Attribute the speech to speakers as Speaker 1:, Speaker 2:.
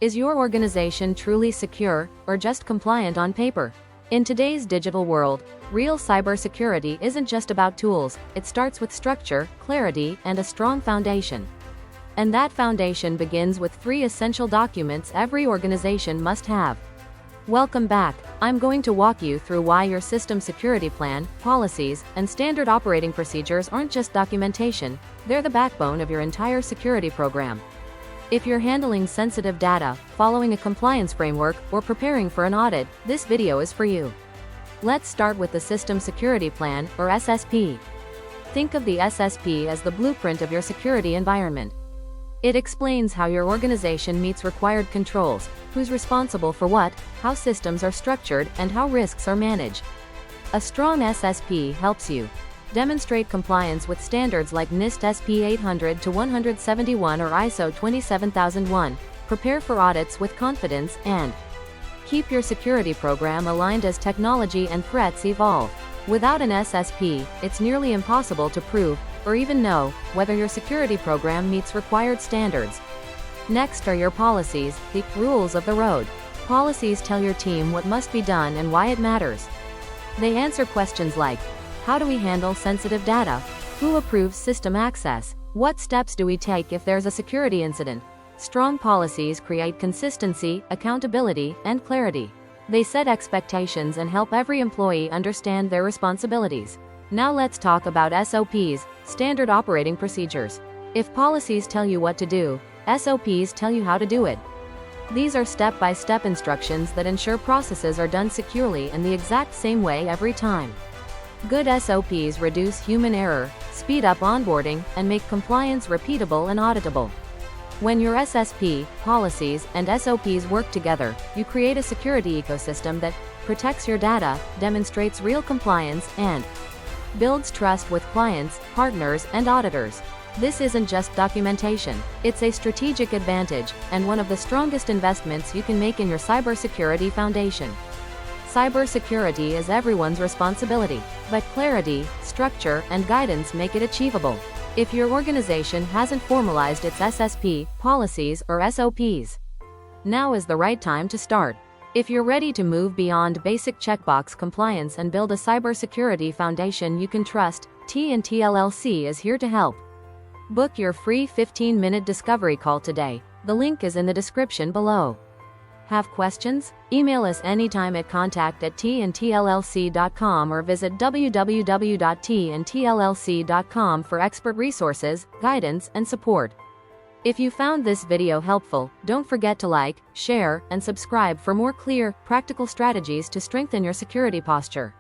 Speaker 1: Is your organization truly secure, or just compliant on paper? In today's digital world, real cybersecurity isn't just about tools, it starts with structure, clarity, and a strong foundation. And that foundation begins with 3 essential documents every organization must have. Welcome back. I'm going to walk you through why your system security plan, policies, and standard operating procedures aren't just documentation, they're the backbone of your entire security program. If you're handling sensitive data, following a compliance framework, or preparing for an audit, this video is for you. Let's start with the System Security Plan, or SSP. Think of the SSP as the blueprint of your security environment. It explains how your organization meets required controls, who's responsible for what, how systems are structured, and how risks are managed. A strong SSP helps you demonstrate compliance with standards like NIST SP 800-171 or ISO 27001, prepare for audits with confidence, and keep your security program aligned as technology and threats evolve. Without an SSP, it's nearly impossible to prove, or even know, whether your security program meets required standards. Next are your policies, the rules of the road. Policies tell your team what must be done and why it matters. They answer questions like, how do we handle sensitive data? Who approves system access? What steps do we take if there's a security incident? Strong policies create consistency, accountability, and clarity. They set expectations and help every employee understand their responsibilities. Now let's talk about SOPs, standard operating procedures. If policies tell you what to do, SOPs tell you how to do it. These are step-by-step instructions that ensure processes are done securely in the exact same way every time. Good SOPs reduce human error, speed up onboarding, and make compliance repeatable and auditable. When your SSP, policies, and SOPs work together, you create a security ecosystem that protects your data, demonstrates real compliance, and builds trust with clients, partners, and auditors. This isn't just documentation, it's a strategic advantage, and one of the strongest investments you can make in your cybersecurity foundation. Cybersecurity is everyone's responsibility, but clarity, structure, and guidance make it achievable. If your organization hasn't formalized its SSP, policies, or SOPs, now is the right time to start. If you're ready to move beyond basic checkbox compliance and build a cybersecurity foundation you can trust, tandtllc is here to help. Book your free 15-minute discovery call today. The link is in the description below. Have questions? Email us anytime at contact@tandtllc.com or visit www.tandtllc.com for expert resources, guidance, and support. If you found this video helpful, don't forget to like, share, and subscribe for more clear, practical strategies to strengthen your security posture.